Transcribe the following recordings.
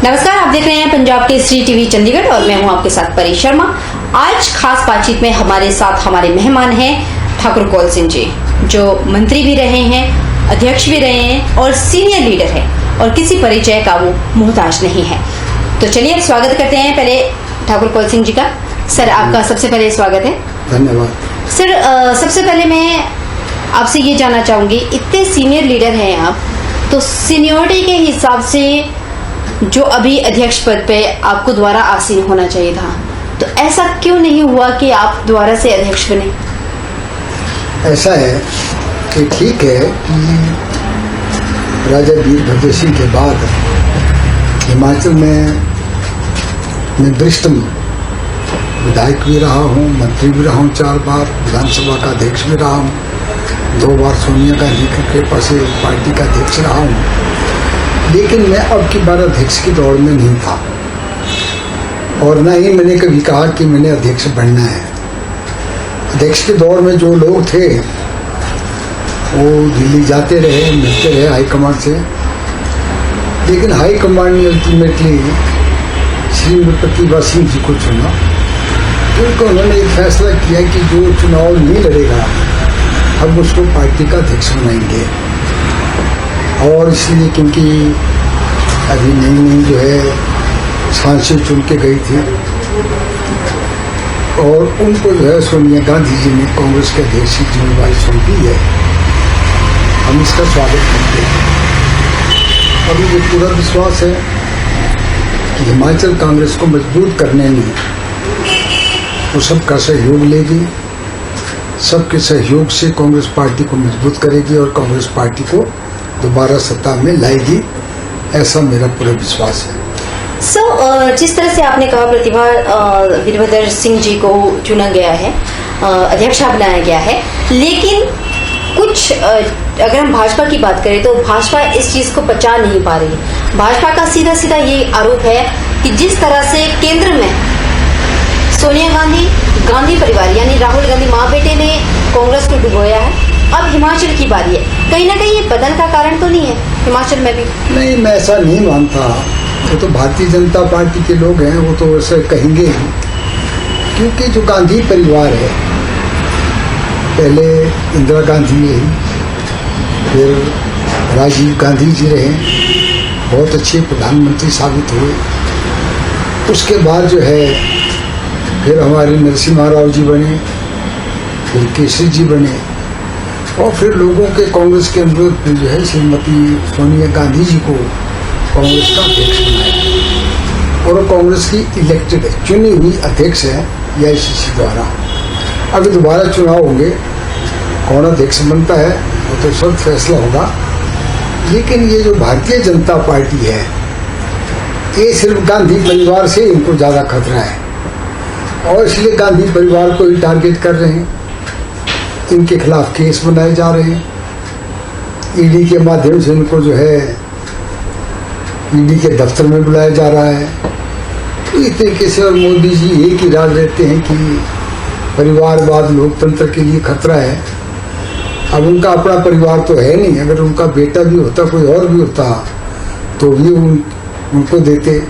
नमस्कार, आप देख रहे हैं पंजाब केसरी टीवी चंडीगढ़ और मैं हूं आपके साथ परी शर्मा। आज खास बातचीत में हमारे साथ हमारे मेहमान हैं ठाकुर कौल सिंह जी, जो मंत्री भी रहे हैं, अध्यक्ष भी रहे हैं और सीनियर लीडर हैं और किसी परिचय का वो मोहताज नहीं है। तो चलिए अब स्वागत करते हैं पहले ठाकुर कौल सिंह जी का। सर, आपका सबसे पहले स्वागत है। धन्यवाद सर। सबसे पहले मैं आपसे ये जानना चाहूंगी, इतने सीनियर लीडर हैं आप, तो सीनियरिटी के हिसाब से जो अभी अध्यक्ष पद पे आपको दोबारा आसीन होना चाहिए था, तो ऐसा क्यों नहीं हुआ कि आप दोबारा से अध्यक्ष बने? ऐसा है कि ठीक है कि राजा वीरभद्र सिंह के बाद हिमाचल में मैं वरिष्ठ विधायक भी रहा हूँ, मंत्री भी रहा हूँ, 4 बार विधानसभा का अध्यक्ष भी रहा हूँ, 2 बार सोनिया गांधी के कृपा से पार्टी का अध्यक्ष रहा हूँ। लेकिन मैं अब की बार अध्यक्ष की दौड़ में नहीं था और न ही मैंने कभी कहा कि मैंने अध्यक्ष बनना है। अध्यक्ष की दौड़ में जो लोग थे वो दिल्ली जाते रहे, मिलते रहे हाईकमांड से, लेकिन हाईकमांड ने अल्टीमेटली श्रीमती प्रतिभा सिंह जी को चुना, क्योंकि उन्होंने एक फैसला किया कि जो चुनाव नहीं लड़ेगा हम उसको पार्टी का अध्यक्ष बनाएंगे। और इसलिए क्योंकि अभी नई जो है सांसद चुन के गई थी और उनको जो है सोनिया गांधी जी ने कांग्रेस के अध्यक्ष की जिम्मेदारी सौंपी है, हम इसका स्वागत करते हैं। अभी मुझे पूरा विश्वास है कि हिमाचल कांग्रेस को मजबूत करने में वो सबका सहयोग लेगी, सबके सहयोग से कांग्रेस पार्टी को मजबूत करेगी और कांग्रेस पार्टी को दोबारा सत्ता में लाएगी, ऐसा मेरा पूरा विश्वास है। सर, जिस तरह से आपने कहा प्रतिभा वीरभद्र सिंह जी को चुना गया है, अध्यक्ष बनाया गया है, लेकिन कुछ अगर हम भाजपा की बात करें तो भाजपा इस चीज को पचा नहीं पा रही। भाजपा का सीधा सीधा ये आरोप है कि जिस तरह से केंद्र में सोनिया गांधी परिवार यानी राहुल गांधी माँ बेटे ने कांग्रेस को डुबोया है, अब हिमाचल की बारी है। कहीं ना कहीं ये बदल का कारण तो नहीं है हिमाचल में भी? नहीं, मैं ऐसा नहीं मानता। वो तो भारतीय जनता पार्टी के लोग हैं, वो तो ऐसे कहेंगे ही, क्योंकि जो गांधी परिवार है, पहले इंदिरा गांधी रही, फिर राजीव गांधी जी रहे, बहुत अच्छे प्रधानमंत्री साबित हुए। उसके बाद जो है फिर हमारे नरसिम्हा राव जी बने, फिर केसरी जी बने और फिर लोगों के कांग्रेस के अनुरोध पर जो है श्रीमती सोनिया गांधी जी को कांग्रेस का अध्यक्ष बनाया और कांग्रेस की इलेक्टेड चुनी हुई अध्यक्ष है AICC द्वारा। अभी दोबारा चुनाव होंगे, कौन अध्यक्ष बनता है वो तो सब फैसला होगा। लेकिन ये जो भारतीय जनता पार्टी है, ये सिर्फ गांधी परिवार से इनको ज्यादा खतरा है और इसलिए गांधी परिवार को ही टारगेट कर रहे हैं, इनके खिलाफ केस बनाए जा रहे हैं, ईडी के माध्यम से इनको जो है ईडी के दफ्तर में बुलाया जा रहा है। तो इस तरीके से और मोदी जी एक ही राज रहते हैं कि परिवारवाद लोकतंत्र के लिए खतरा है। अब उनका अपना परिवार तो है नहीं, अगर उनका बेटा भी होता, कोई और भी होता तो भी उनको देते,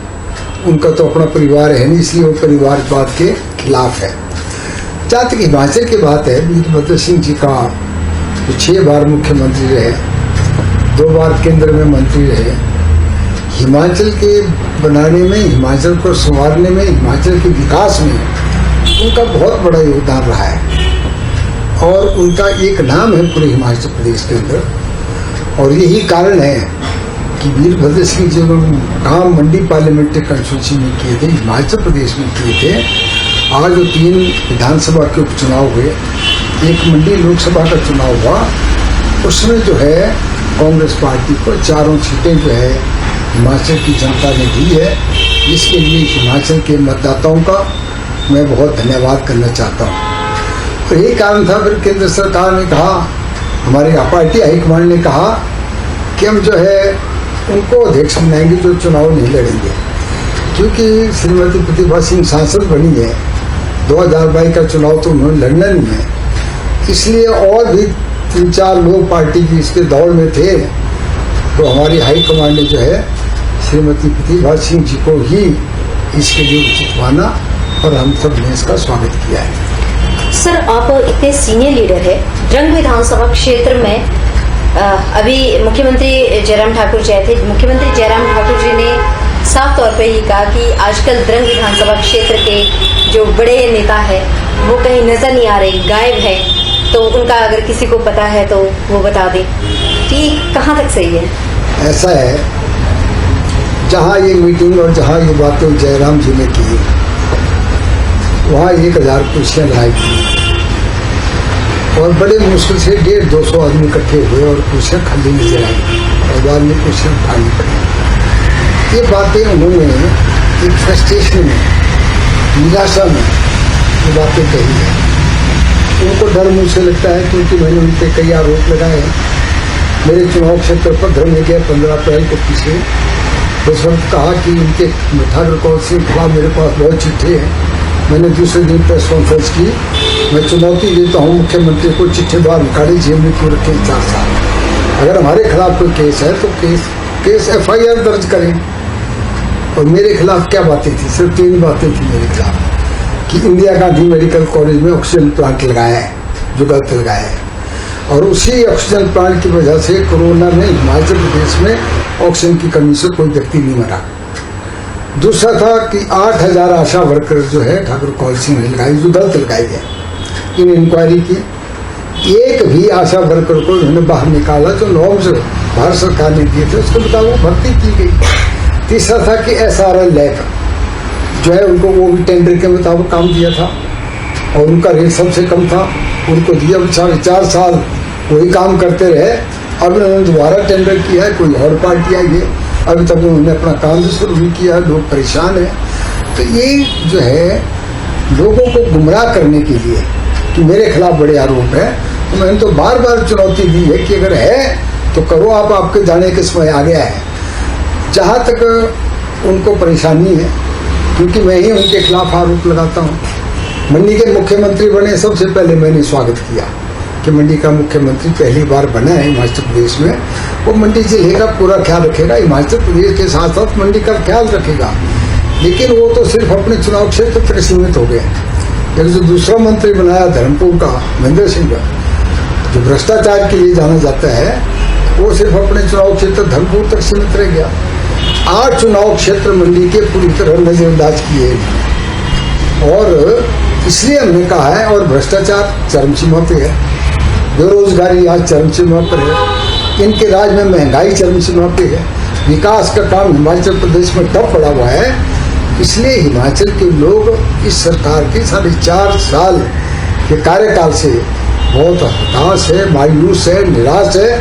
उनका तो अपना परिवार है नहीं, इसलिए वो परिवारवाद के खिलाफ है। जहाँ तक हिमाचल की बात है, वीरभद्र सिंह जी का 6 बार मुख्यमंत्री रहे, 2 बार केंद्र में मंत्री रहे, हिमाचल के बनाने में, हिमाचल को संवारने में, हिमाचल के विकास में उनका बहुत बड़ा योगदान रहा है और उनका एक नाम है पूरे हिमाचल प्रदेश के अंदर। और यही कारण है कि वीरभद्र सिंह जी ने काम मंडी पार्लियामेंट्री कंस्टिट्यूंसी में किए थे, हिमाचल प्रदेश में किए थे। आज जो 3 विधानसभा के उपचुनाव हुए, 1 मंडी लोकसभा का चुनाव हुआ, उसमें जो है कांग्रेस पार्टी को 4 सीटें जो है हिमाचल की जनता ने दी है, जिसके लिए हिमाचल के मतदाताओं का मैं बहुत धन्यवाद करना चाहता हूँ। तो यही कारण था फिर केंद्र सरकार ने कहा, हमारे पार्टी हाईकमांड ने कहा कि हम जो है उनको अध्यक्ष बनाएंगे जो चुनाव नहीं लड़ेंगे, क्योंकि श्रीमती प्रतिभा सिंह सांसद बनी है, 2022 का चुनाव तो उन्होंने लड़ना नहीं है, इसलिए और भी 3-4 लोग पार्टी की इसके दौड़ में थे। तो हमारी हाईकमांड ने जो है श्रीमती प्रतिभा सिंह जी को ही इसके लिए उचित माना और हम सब ने इसका स्वागत किया है। सर, आप इतने सीनियर लीडर है द्रंग विधानसभा क्षेत्र में। अभी मुख्यमंत्री जयराम ठाकुर जी आए थे। मुख्यमंत्री जयराम ठाकुर जी ने साफ तौर पे ही कहा कि आजकल द्रंग विधानसभा क्षेत्र के जो बड़े नेता है वो कहीं नजर नहीं आ रहे, गायब है। तो उनका अगर किसी को पता है तो वो बता दें कि कहाँ तक सही है। ऐसा है, जहाँ ये मीटिंग और जहाँ ये बातें जयराम जी ने की, वहाँ 1000 कुर्सियाँ लाई थी और बड़े मुश्किल से 150-200 आदमी इकट्ठे हुए और कुर्सियाँ खाली नजर आई और बाद में कुर्सियाँ खाली पड़ी। ये बातें उन्होंने एक फ्रस्ट्रेशन में, निराशा में ये बातें कही है। उनको डर मुझसे लगता है क्योंकि मैंने उन पर कई आरोप लगाए हैं। मेरे चुनाव क्षेत्र पर धर्म गया 15 अप्रैल को पीछे उस वक्त कहा कि उनके ठाकुर कौल सिंह के खिलाफ मेरे पास बहुत चिट्ठे हैं। मैंने दूसरे दिन प्रेस कॉन्फ्रेंस की, मैं चुनौती देता हूँ मुख्यमंत्री को, चिट्ठे बाहर निकाले, जेल में क्यों रखें 4 साल। अगर हमारे खिलाफ कोई केस है तो केस FIR दर्ज करें। और मेरे खिलाफ क्या बातें थी? सिर्फ 3 बातें थी मेरे खिलाफ कि इंदिरा गांधी मेडिकल कॉलेज में ऑक्सीजन प्लांट लगाया है, जो गलत लगाया है, और उसी ऑक्सीजन प्लांट की वजह से कोरोना में हिमाचल प्रदेश में ऑक्सीजन की कमी से कोई व्यक्ति नहीं मरा। दूसरा था कि 8000 आशा वर्कर जो है ठाकुर कौल सिंह ने लगाई, जो गलत लगाई है। इन इंक्वायरी की, एक भी आशा वर्कर को उन्होंने बाहर निकाला जो नॉर्म्स भारत सरकार ने दिए थे उसके मुताबिक भर्ती की गई। तीसरा था कि SRL लैब जो है उनको वो भी टेंडर के मुताबिक काम दिया था और उनका रेट सबसे कम था, उनको दिया। 4 साल वही काम करते रहे। अब उन्होंने दोबारा टेंडर किया है, कोई और पार्टी आई है, अभी तक उन्होंने अपना काम भी शुरू नहीं किया, लोग परेशान हैं। तो ये जो है लोगों को गुमराह करने के लिए कि मेरे खिलाफ बड़े आरोप है, तो मैंने तो बार बार चुनौती दी है कि अगर है तो करो, आप आपके जाने के समय आ गया है। जहाँ तक उनको परेशानी है क्योंकि मैं ही उनके खिलाफ आरोप लगाता हूँ। मंडी के मुख्यमंत्री बने, सबसे पहले मैंने स्वागत किया कि मंडी का मुख्यमंत्री पहली बार बना है हिमाचल प्रदेश में। वो मंडी जिले का पूरा ख्याल रखेगा, हिमाचल प्रदेश के साथ साथ मंडी का ख्याल रखेगा। लेकिन वो तो सिर्फ अपने चुनाव क्षेत्र तक सीमित हो गए। एक जो दूसरा मंत्री बनाया धर्मपुर का महेंद्र सिंह का, जो भ्रष्टाचार के लिए जाना जाता है, वो सिर्फ अपने चुनाव क्षेत्र धर्मपुर तक सीमित रह गया। 8 चुनाव क्षेत्र मंडी के पूरी तरह नजरअंदाज किए और इसलिए हमने कहा है। और भ्रष्टाचार चरम सीमा पे है, बेरोजगारी आज चरम सीमा पर है, इनके राज में महंगाई चरम सीमा पे है, विकास का काम हिमाचल प्रदेश में ठप पड़ा हुआ है। इसलिए हिमाचल के लोग इस सरकार के 4.5 साल के कार्यकाल से बहुत हताश है, मायूस है, निराश है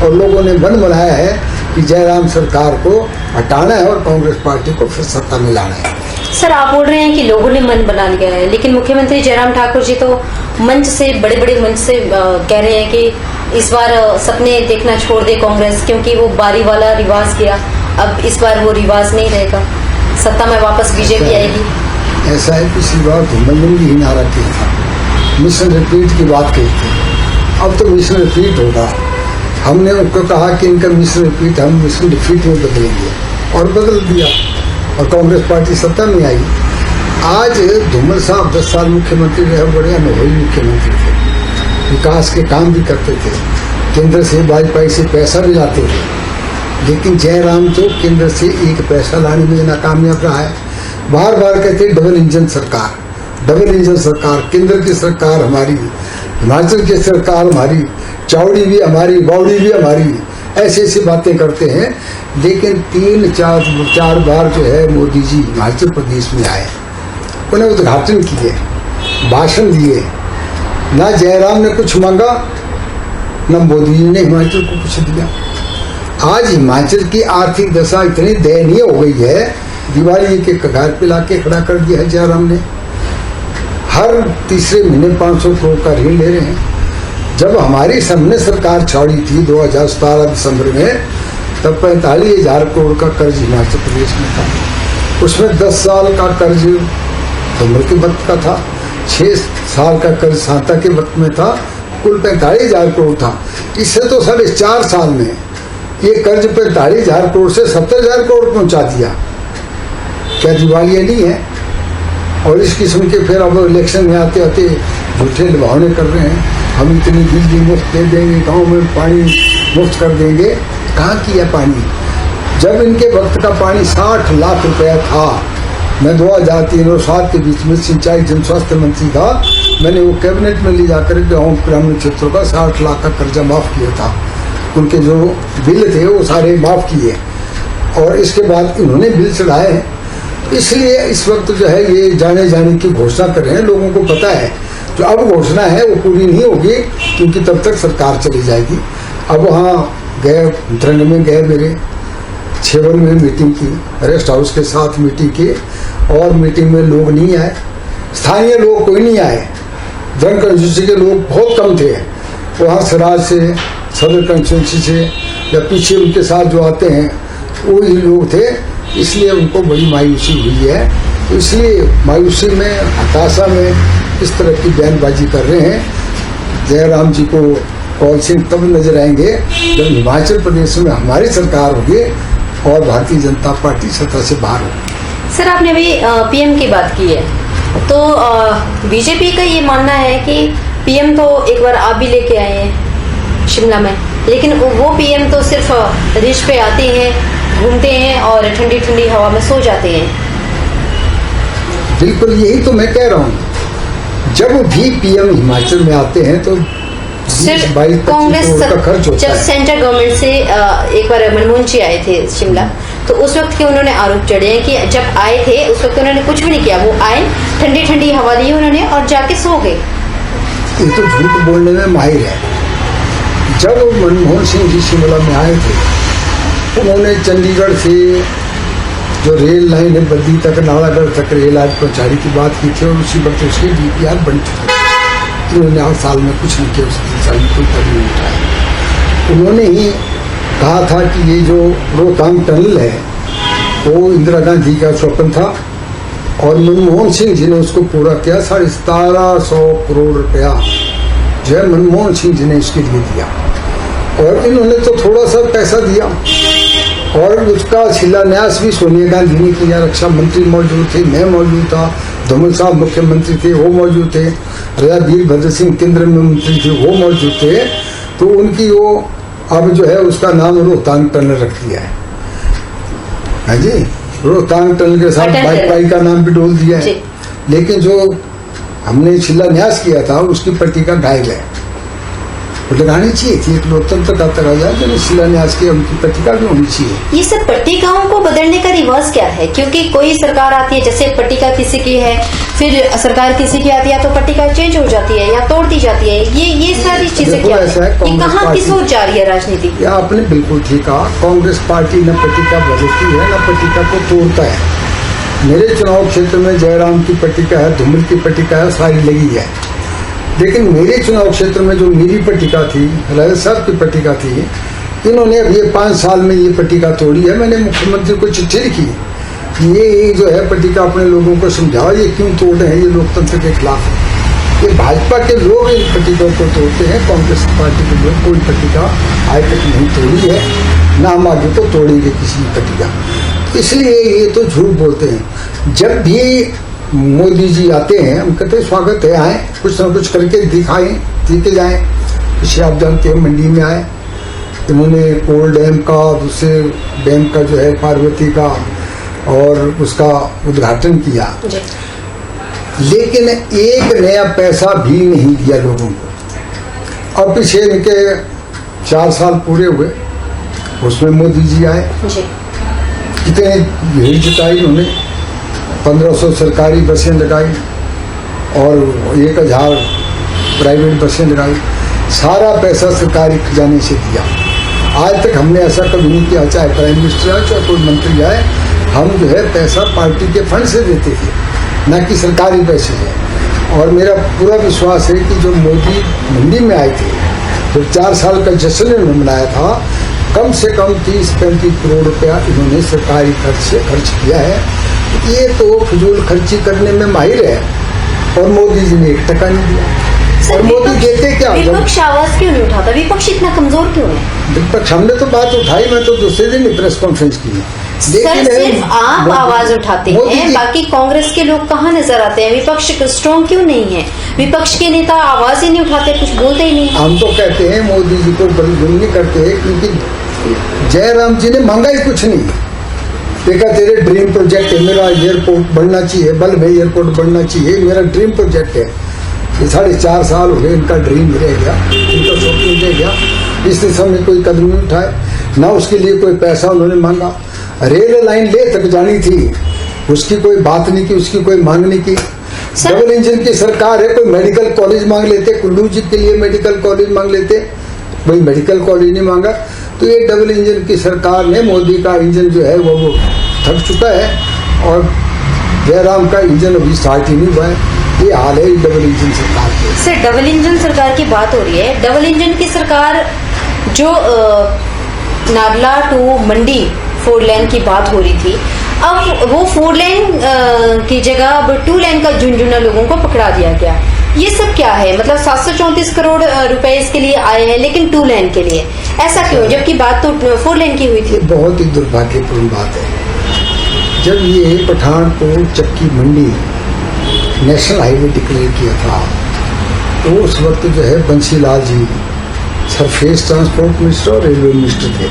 और लोगों ने मन बनाया है कि जयराम सरकार को हटाना है और कांग्रेस पार्टी को फिर सत्ता में लाना है। सर, आप बोल रहे हैं कि लोगों ने मन बना लिया है, लेकिन मुख्यमंत्री जयराम ठाकुर जी तो मंच से, बड़े बड़े मंच से कह रहे हैं कि इस बार सपने देखना छोड़ दे कांग्रेस, क्योंकि वो बारी वाला रिवाज किया, अब इस बार वो रिवाज नहीं रहेगा, सत्ता में वापस बीजेपी आएगी। ऐसा है, पिछली बार धूमल ने भी नारा किया था, मिशन रिपीट की बात कही थी। अब तो मिशन रिपीट होगा। हमने उनको कहा कि इनका मिशन रिपीट हम मिशन डिफीट में बदलेंगे और बदल दिया और कांग्रेस पार्टी सत्ता में आई। आज धूमल साहब 10 साल मुख्यमंत्री रहे, बड़े अनुभवी मुख्यमंत्री थे, विकास के काम भी करते थे, केंद्र से वाजपेयी से पैसा भी लाते थे। लेकिन जयराम तो केंद्र से एक पैसा लाने में नाकामयाब रहा है। बार बार कहते डबल इंजन सरकार, डबल इंजन सरकार, केंद्र की सरकार हमारी, हिमाचल की सरकार हमारी, चौड़ी भी हमारी, बावड़ी भी हमारी, ऐसी ऐसी बातें करते हैं। लेकिन 3-4 बार जो है मोदी जी हिमाचल प्रदेश में आए, उन्हें उद्घाटन किए, भाषण दिए। ना जयराम ने कुछ मांगा, न मोदी जी ने हिमाचल को कुछ दिया। आज हिमाचल की आर्थिक दशा इतनी दयनीय हो गई है, दिवाली के कगार पे लाके खड़ा कर दिया है जयराम ने। हर तीसरे महीने 500 करोड़ का ऋण ले रहे हैं। जब हमारी सामने सरकार छोड़ी थी 2017 दिसंबर में, तब 45,000 करोड़ का कर्ज हिमाचल प्रदेश में था। उसमें 10 साल का कर्ज धूमल के वक्त का था, 6 साल का कर्ज सांता के वक्त में था, कुल 45,000 करोड़ था। इससे तो 4.5 साल में ये कर्ज 45,000 करोड़ से 70,000 करोड़ पहुंचा दिया। क्या दिवालिया नहीं है? और इस किस्म के फिर अब इलेक्शन में आते आते झूठे लुभावने कर रहे हैं, हम इतनी बिजली मुफ्त दे देंगे, गाँव में पानी मुफ्त कर देंगे। कहाँ किया पानी? जब इनके वक्त का पानी 60 लाख रुपया था, मैं 2003 और 2007 के बीच में सिंचाई जन स्वास्थ्य मंत्री था, मैंने वो कैबिनेट में ले जाकर गाँव ग्रामीण क्षेत्रों का 60 लाख का कर्जा माफ किया था। उनके जो बिल थे वो सारे माफ किए, और इसके बाद इन्होंने बिल चढ़ाए हैं। इसलिए इस वक्त जो है ये जाने की घोषणा कर रहे हैं। लोगों को पता है जो अब घोषणा है वो पूरी नहीं होगी, क्योंकि तब तक सरकार चली जाएगी। अब वहाँ गए, उत्तराखंड में गए, मेरे 6 में मीटिंग की, रेस्ट हाउस के साथ मीटिंग की, और मीटिंग में लोग नहीं आए, स्थानीय लोग कोई नहीं आए, जन कंस्टिट्यूंसी के लोग बहुत कम थे। वहाँ सराज से, सदर कंस्टिट्यूंसी से, या पीछे उनके साथ जो आते हैं वो ही लोग थे। इसलिए उनको बड़ी मायूसी हुई है। इसलिए मायूसी में, हताशा में इस तरह की बयानबाजी कर रहे हैं। जयराम जी को कौल सिंह तब नजर आएंगे जब हिमाचल प्रदेश में हमारी सरकार होगी और भारतीय जनता पार्टी सत्ता से बाहर होगी। सर, आपने अभी पीएम की बात की है, तो बीजेपी का ये मानना है कि पीएम तो एक बार आप भी लेके आए हैं शिमला में, लेकिन वो पीएम तो सिर्फ रिच पे आते हैं, घूमते हैं और ठंडी ठंडी हवा में सो जाते हैं। बिल्कुल यही तो मैं कह रहा हूँ। जब भी पीएम हिमाचल में आते हैं तो सिर्फ कांग्रेस जब सेंट्रल गवर्नमेंट से एक बार मनमोहन जी आए थे शिमला, तो उस वक्त के उन्होंने आरोप चढ़े हैं कि जब आए थे उस वक्त उन्होंने कुछ भी नहीं किया। वो आए, ठंडी ठंडी हवा ली उन्होंने और जाके सो गए। ये तो झूठ बोलने में माहिर है। जब मनमोहन सिंह जी शिमला में आए थे, उन्होंने चंडीगढ़ से जो रेल लाइन है बद्दी तक, नालागढ़ तक रेल आज पहुंचाने की बात की थी, और उसी वक्त उसके DPR बन चुके। उन्होंने 8 साल में कुछ नहीं किया, उसकी साल कोई कदम नहीं उठाया। उन्होंने ही कहा था कि ये जो रोहतांग टनल है वो इंदिरा गांधी का स्वप्न था, और मनमोहन सिंह जी ने उसको पूरा किया। 1750 करोड़ रुपया जो है मनमोहन सिंह जी ने इसके लिए दिया, और इन्होंने तो थोड़ा सा पैसा दिया, और उसका शिलान्यास भी सोनिया गांधी ने किया। रक्षा मंत्री मौजूद थे, मैं मौजूद था, धूमल साहब मुख्यमंत्री थे, वो मौजूद थे, राजा वीरभद्र सिंह केंद्र में मंत्री थे, वो मौजूद थे। तो उनकी वो अब जो है उसका नाम रोहतांग टनल रख दिया है। हाँ जी, रोहतांग टनल के साथ वाईफाई का नाम भी डोल दिया है। लेकिन जो हमने शिलान्यास किया था उसकी पट्टिका घायल है, लगानी चाहिए थी। एक लोकतंत्र का तकाजा जो शिलान्यास की उनकी पट्टिका भी होनी चाहिए। ये सब पट्टिकाओं को बदलने का रिवर्स क्या है? क्योंकि कोई सरकार आती है, जैसे पट्टिका किसी की है, फिर सरकार किसी की आती है तो पट्टिका चेंज हो जाती है या तोड़ दी जाती है। ये सारी चीजें क्या है? ये कहाँ किस ओर जा रही है राजनीति? या आपने बिल्कुल ठीक कहा, कांग्रेस पार्टी न पट्टिका बदलती है न पट्टिका को तोड़ता है। मेरे चुनाव क्षेत्र में जयराम की पट्टिका है, धूमल की पट्टिका है, सारी लगी है। लेकिन मेरे चुनाव क्षेत्र में जो मेरी पट्टिका थी, राजा साहब की पट्टिका थी, इन्होंने अब ये 5 साल में ये पट्टिका तोड़ी है। मैंने मुख्यमंत्री को चिट्ठी लिखी, ये जो है पट्टिका अपने लोगों को समझाओ ये क्यों तोड़ रहे हैं, ये लोकतंत्र के खिलाफ है। ये भाजपा के लोग इन पट्टिकाओं को तोड़ते हैं, कांग्रेस पार्टी के लोग कोई पट्टिका आज तक नहीं तोड़ी है, ना हम आगे तो तोड़ेंगे किसी पट्टिका। इसलिए ये तो झूठ बोलते हैं। जब भी मोदी जी आते हैं हम कहते हैं स्वागत है, आए कुछ ना कुछ करके दिखाएं, दिखे जाएं। पिछले आप जानते हैं मंडी में आए, इन्होंने कोल डैम का, दूसरे डैम का जो है पार्वती का, और उसका उद्घाटन किया, लेकिन एक नया पैसा भी नहीं दिया लोगों को। और पीछे इनके 4 साल पूरे हुए, उसमें मोदी जी आए, कितने भीड़ जुटाई उन्होंने, 1500 सरकारी बसें लगाई और 1000 प्राइवेट बसें लगाई। सारा पैसा सरकारी खजाने से दिया। आज तक हमने ऐसा कभी नहीं किया, चाहे प्राइम मिनिस्टर आए चाहे कोई मंत्री आए, हम जो है पैसा पार्टी के फंड से देते थे, न कि सरकारी पैसे से। और मेरा पूरा विश्वास है कि जो मोदी मंडी में आए थे, जो 4 साल का जश्न इन्होंने मनाया था, कम से कम 30-35 करोड़ रुपया इन्होंने सरकारी खर्च से खर्च किया है। ये तो फिजूल खर्ची करने में माहिर है, और मोदी जी ने 1 टका नहीं दिया। और मोदी देते क्या? विपक्ष आवाज क्यों नहीं उठाता? विपक्ष इतना कमजोर क्यों है? विपक्ष हमने तो बात उठाई, मैं तो दूसरे दिन ही प्रेस कॉन्फ्रेंस की। सर सिर्फ आप आवाज उठाते हैं, बाकी कांग्रेस के लोग कहाँ नजर आते हैं? विपक्ष स्ट्रॉन्ग क्यों नहीं है? विपक्ष के नेता आवाज ही नहीं उठाते, कुछ बोलते ही नहीं। हम तो कहते हैं मोदी जी को बलगुल नहीं करते, क्योंकि जयराम जी ने मांगा ही कुछ नहीं। देखा तेरे ड्रीम प्रोजेक्ट है, मेरा एयरपोर्ट बनना चाहिए, बल्लभ एयरपोर्ट बनना चाहिए, मेरा ड्रीम प्रोजेक्ट है। ये 4.5 साल हो गए, इनका ड्रीम रह गया, इनका स्वप्न रह गया। इस दिशा में कोई कदम नहीं उठाए, ना उसके लिए कोई पैसा उन्होंने मांगा। रेल लाइन ले तक जानी थी, उसकी कोई बात नहीं की, उसकी कोई मांग नहीं की। डबल इंजन की सरकार है, कोई मेडिकल कॉलेज मांग लेते, कुल्लू जी के लिए मेडिकल कॉलेज मांग लेते, कोई मेडिकल कॉलेज नहीं मांगा। तो ये डबल इंजन की सरकार ने, मोदी का इंजन जो है वो थक चुका है, और जयराम का इंजन अभी स्टार्ट ही नहीं हुआ है। ये हाल है डबल इंजन सरकार के। सर डबल इंजन सरकार की बात हो रही है, डबल इंजन की सरकार जो नागला टू मंडी 4 लेन की बात हो रही थी, अब वो 4 लेन की जगह अब 2 लेन का झुंझुना लोगों को पकड़ा दिया गया। ये सब क्या है? मतलब 734 करोड़ रुपए इसके लिए आए हैं, लेकिन 2 लेन के लिए ऐसा क्यों, जबकि बात तो 4 लेन की हुई थी? बहुत ही दुर्भाग्यपूर्ण बात है। जब ये पठानकोट चक्की मंडी नेशनल हाईवे डिक्लेयर किया था, तो उस वक्त जो है बंसीलाल जी सरफेस ट्रांसपोर्ट मिनिस्टर और रेलवे मिनिस्टर थे।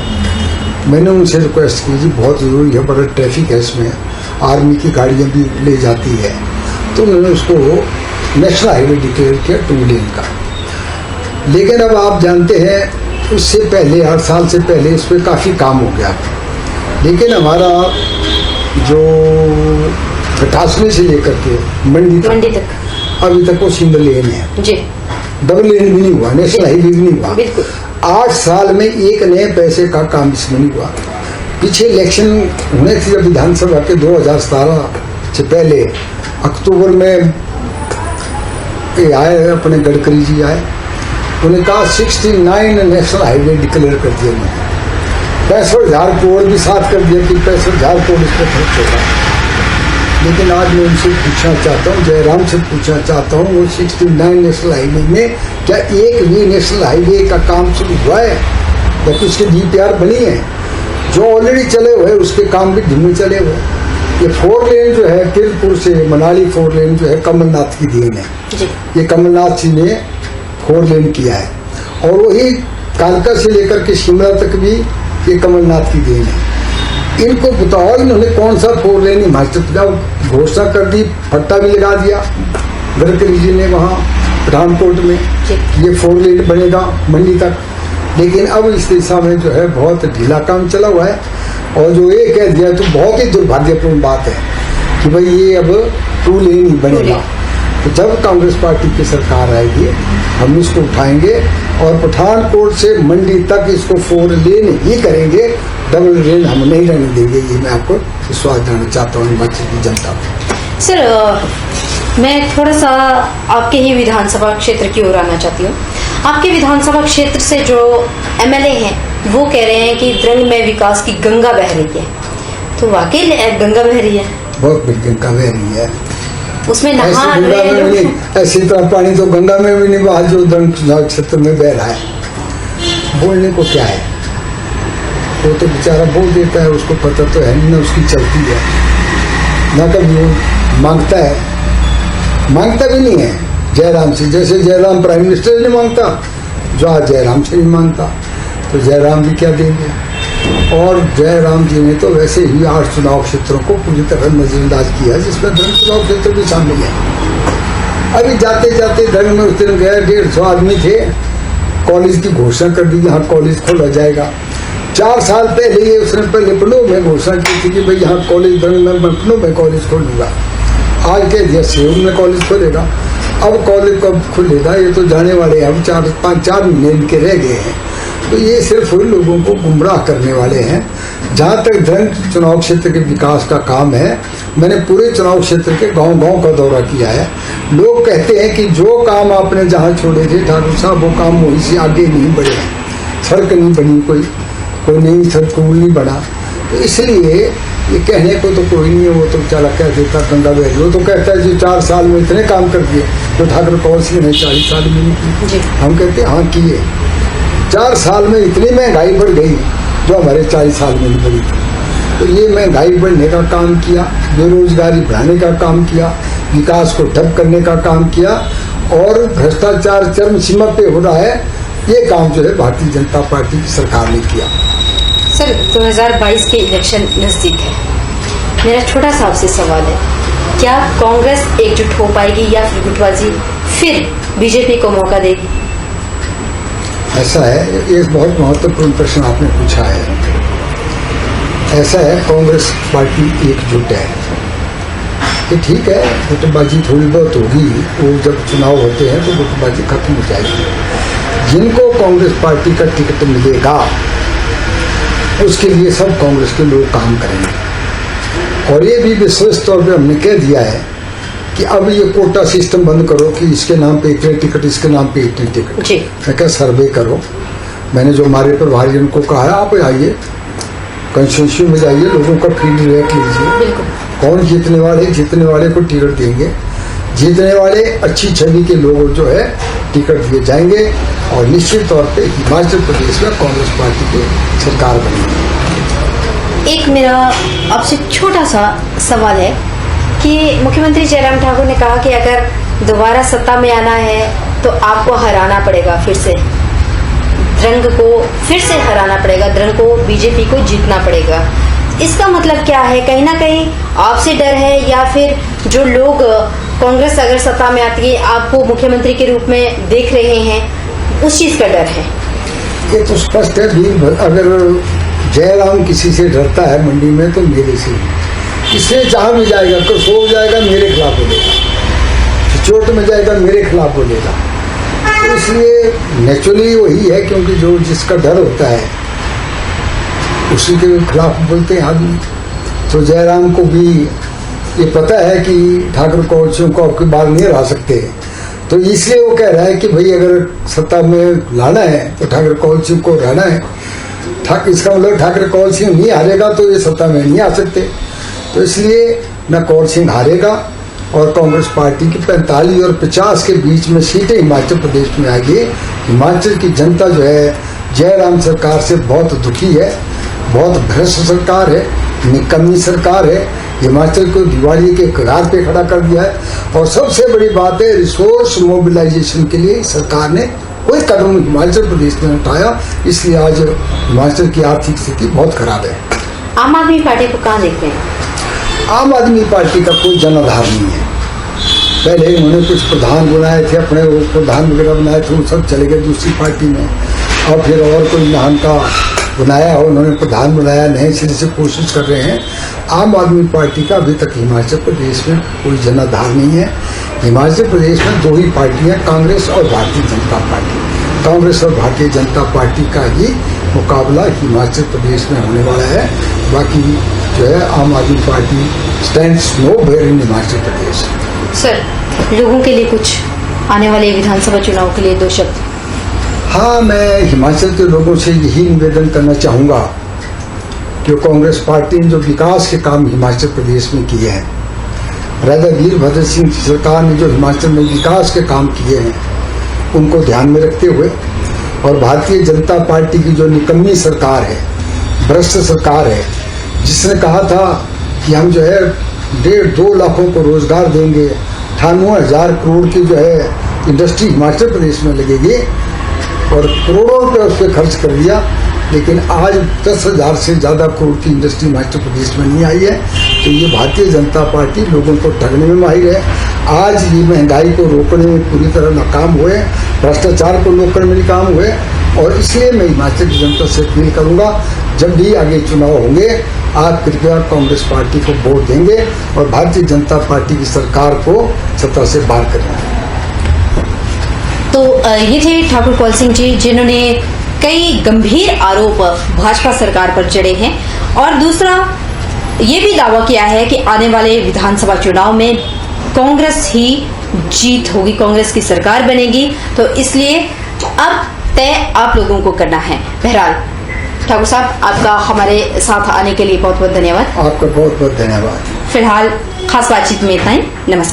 मैंने उनसे रिक्वेस्ट की, जी बहुत ज़रूरी है, बड़ा ट्रैफिक है इसमें, आर्मी की गाड़ियाँ भी ले जाती है। तो उन्होंने उसको नेशनल हाईवे डिक्लेयर किया 2 लेन का। लेकिन अब आप जानते हैं, उससे पहले 8 साल से पहले इस पर काफ़ी काम हो गया, लेकिन हमारा जो 88 से लेकर के मंडी तक अभी तक वो सिंगल लेन है जी, डबल लेन भी नहीं हुआ, नेशनल हाईवे भी नहीं हुआ। 8 साल में एक नए पैसे का काम इसमें नहीं हुआ। पीछे इलेक्शन होने थे जब विधानसभा के 2017 से पहले, अक्टूबर में आए अपने गडकरी जी आए, उन्होंने कहा 69 नेशनल हाईवे डिक्लेयर कर दिए उन्होंने, 65,000 करोड़ भी साफ कर दिया कि 65,000 करोड़ इस पर खर्च होगा। लेकिन आज मैं उनसे पूछना चाहता हूँ, जयराम से पूछना चाहता हूँ, वो 69 नेशनल हाईवे में क्या एक भी नेशनल हाईवे का काम शुरू हुआ है? या उसके DPR बनी है? जो ऑलरेडी चले हुए उसके काम भी धीमे चले हुए। ये 4 लेन जो है किरपुर से मनाली 4 लेन जो है कमलनाथ की देन है। ये कमलनाथ जी ने 4 लेन किया है, और वही कालका से लेकर के शिमला तक भी ये कमलनाथ की देन है। इनको बताओ इन्होंने कौन सा 4 लेन हिमाचल प्रदेश घोषणा कर दी, पट्टा भी लगा दिया गडकरी जी ने वहाँ पठानकोट में, ये 4 लेन बनेगा मंडी तक। लेकिन अब इस दिशा में जो है बहुत ढीला काम चला हुआ है, और जो ये कह दिया तो बहुत ही दुर्भाग्यपूर्ण बात है कि भाई ये अब 2 लेन ही बनेगा। तो जब कांग्रेस पार्टी की सरकार आएगी हम इसको उठाएंगे, और पठानकोट से मंडी तक इसको 4 लेन ही करेंगे, डबल लेन हम नहीं रहने देंगे। ये मैं आपको विश्वास देना चाहता हूँ हिमाचल की जनता को। सर मैं थोड़ा सा आपके ही विधानसभा क्षेत्र की ओर आना चाहती हूँ। आपके विधानसभा क्षेत्र से जो MLA हैं वो कह रहे हैं कि द्रंग में विकास की गंगा बह रही है, तो वाकई गंगा बह रही है? बहुत बड़ी गंगा बह रही है, उसमें नहा रहे हैं। ऐसी तरह पानी तो गंगा में भी नहीं बहा जो द्रंग क्षेत्र में बह रहा है। बोलने को क्या है, वो तो बेचारा बोल देता है, उसको पता तो है नहीं ना उसकी चलती है, ना कभी वो मांगता है, मांगता भी नहीं है जयराम से। जैसे जयराम प्राइम मिनिस्टर नहीं मांगता, जो आज जयराम से नहीं मांगता, तो जयराम भी क्या देंगे। और जयराम जी ने तो वैसे ही 8 चुनाव क्षेत्रों को पूरी तरह नजरअंदाज किया, जिसमें धर्म चुनाव क्षेत्र भी शामिल है। अभी जाते जाते धर्म में उस दिन गए 150 आदमी थे, कॉलेज की घोषणा कर दी, यहाँ कॉलेज खोला जाएगा। 4 साल पहले ये उसने पहले पनो में घोषणा की थी कि भाई यहाँ कॉलेज धर्म में पनो में कॉलेज खोलूंगा। आज कह दिया सेऊल में कॉलेज खोलेगा। अब कॉलेज कब खुलेगा ये तो जाने वाले हैं, अब 4 महीने इनके रह गए हैं। तो ये सिर्फ उन लोगों को गुमराह करने वाले हैं। जहाँ तक धर्म चुनाव क्षेत्र के विकास का काम है, मैंने पूरे चुनाव क्षेत्र के गांव-गांव का दौरा किया है। लोग कहते हैं कि जो काम आपने जहाँ छोड़े थे ठाकुर साहब, वो काम वहीं से आगे नहीं बढ़े, सड़क नहीं बनी, कोई नई सड़क नहीं बना। तो इसलिए ये कहने को तो कोई नहीं है, वो तो बेचारा कह देता गंगा बहरी, वो तो कहता है जो 4 साल में इतने काम कर दिए तो ठाकुर कौन सी ने 40 साल में नहीं जी। किए। हम कहते हैं हाँ किए, 4 साल में इतनी महंगाई बढ़ गई जो हमारे 40 साल में नहीं बढ़ी। तो ये महंगाई बढ़ने का काम किया, बेरोजगारी बढ़ाने का काम किया, विकास को ठप करने का काम किया, और भ्रष्टाचार चरम सीमा पे हो रहा है, ये काम जो है भारतीय जनता पार्टी की सरकार ने किया। सर 2022 के इलेक्शन नजदीक है, मेरा छोटा सा आपसे सवाल है, क्या कांग्रेस एकजुट हो पाएगी या फिर गुटबाजी फिर बीजेपी को मौका देगी? ऐसा है, एक बहुत महत्वपूर्ण प्रश्न आपने पूछा है। ऐसा है, कांग्रेस पार्टी एकजुट है, ये ठीक है, गुटबाजी थोड़ी बहुत होगी, वो जब चुनाव होते हैं तो गुटबाजी खत्म हो जाएगी। जिनको कांग्रेस पार्टी का टिकट मिलेगा उसके लिए सब कांग्रेस के लोग काम करेंगे, और ये भी विशेष तौर पे हमने कह दिया है कि अब ये कोटा सिस्टम बंद करो कि इसके नाम पे इतने टिकट, इसके नाम पे इतने टिकट। जी। मैं क्या सर्वे करो, मैंने जो हमारे प्रभारी उनको कहा है, आप आइए कंस्टिट्यूंसी में जाइए, लोगों का फीडबैक लीजिए, कौन जीतने वाले को टिकट देंगे, जीतने वाले अच्छी छवि के लोग जो है टिकट दिए जाएंगे, और निश्चित तौर पे हिमाचल प्रदेश में कांग्रेस पार्टी की सरकार बनेगी। एक मेरा आपसे छोटा सा सवाल है कि मुख्यमंत्री जयराम ठाकुर ने कहा कि अगर दोबारा सत्ता में आना है तो आपको हराना पड़ेगा, फिर से द्रंग को फिर से हराना पड़ेगा, द्रंग को बीजेपी को जीतना पड़ेगा। इसका मतलब क्या है? कहीं ना कहीं आपसे डर है या फिर जो लोग कांग्रेस अगर सत्ता में आती है आपको मुख्यमंत्री के रूप में देख रहे हैं, उस चीज का डर है? ये तो स्पष्ट है भी, अगर जयराम किसी से डरता है मंडी में तो मेरे से, इससे जहां भी जाएगा तो सो जाएगा मेरे खिलाफ बोलेगा, चोट में जाएगा मेरे खिलाफ बोलेगा। तो इसलिए नेचुरली वही है, क्योंकि जो जिसका डर होता है उसी के खिलाफ बोलते हैं आदमी। तो जयराम को भी ये पता है कि ठाकुर कौशियों को आपके बाल नहीं हरा सकते, तो इसलिए वो कह रहा है कि भाई अगर सत्ता में लाना है तो ठाकुर कौशियों को रहना है। इसका मतलब ठाकुर कौल सिंह नहीं हारेगा तो ये सत्ता में नहीं आ सकते, तो इसलिए न कौल सिंह हारेगा, और कांग्रेस पार्टी की 45 और 50 के बीच में सीटें हिमाचल प्रदेश में आएगी। हिमाचल की जनता जो है जयराम सरकार से बहुत दुखी है, बहुत भ्रष्ट सरकार है, निकम्मी सरकार है, हिमाचल को दिवाली के कगार पे खड़ा कर दिया है। और सबसे बड़ी बात है, रिसोर्स मोबिलाइजेशन के लिए सरकार ने कोई कदम हिमाचल प्रदेश ने उठाया, इसलिए आज हिमाचल की आर्थिक स्थिति बहुत खराब है। आम आदमी पार्टी को कहाँ देखते हैं? आम आदमी पार्टी का कोई जनाधार नहीं है। पहले उन्होंने कुछ प्रधान बनाए थे, अपने वो प्रधान वगैरह बनाए थे, वो सब चले गए दूसरी पार्टी में, और फिर और कोई महान का बनाया हो, उन्होंने प्रधान बनाया, नए सिरे से कोशिश कर रहे हैं। आम आदमी पार्टी का अभी तक हिमाचल प्रदेश में कोई जनाधार नहीं है। हिमाचल प्रदेश में 2 ही पार्टियां, कांग्रेस और भारतीय जनता पार्टी। कांग्रेस और भारतीय जनता पार्टी का ही मुकाबला हिमाचल प्रदेश में होने वाला है। बाकी जो है Aam Aadmi Party stands nowhere in Himachal Pradesh. Sir, लोगों के लिए कुछ आने वाले विधानसभा चुनाव के लिए 2 शब्द। हाँ, मैं हिमाचल के लोगों से यही निवेदन करना चाहूँगा कि कांग्रेस पार्टी ने जो विकास के काम हिमाचल प्रदेश में किए हैं, राजा वीरभद्र सिंह सरकार ने जो हिमाचल में विकास के काम किए हैं, उनको ध्यान में रखते हुए, और भारतीय जनता पार्टी की जो निकम्मी सरकार है, भ्रष्ट सरकार है, जिसने कहा था कि हम जो है 1.5-2 लाखों को रोजगार देंगे, 98,000 करोड़ की जो है इंडस्ट्री हिमाचल प्रदेश में लगेगी, और करोड़ों रुपये उस पर खर्च कर दिया, लेकिन आज 10,000 से ज़्यादा करोड़ की इंडस्ट्री हिमाचल प्रदेश में नहीं आई है। तो ये भारतीय जनता पार्टी लोगों को ठगने में माहिर है। आज ये महंगाई को रोकने में पूरी तरह नाकाम हुए, भ्रष्टाचार को रोकने में नाकाम हुए, और इसलिए मैं हिमाचल की जनता से अपील करूँगा, जब भी आगे चुनाव होंगे आप कृपया कांग्रेस पार्टी को वोट देंगे और भारतीय जनता पार्टी की सरकार को सत्ता से बाहर करेंगे। तो ये थे ठाकुर कौल सिंह जी, जिन्होंने कई गंभीर आरोप भाजपा सरकार पर चढ़े हैं, और दूसरा ये भी दावा किया है कि आने वाले विधानसभा चुनाव में कांग्रेस ही जीत होगी, कांग्रेस की सरकार बनेगी। तो इसलिए अब तय आप लोगों को करना है। बहरहाल ठाकुर साहब, आपका हमारे साथ आने के लिए बहुत बहुत धन्यवाद। आपका बहुत बहुत धन्यवाद। फिलहाल खास बातचीत में इतना ही। नमस्कार।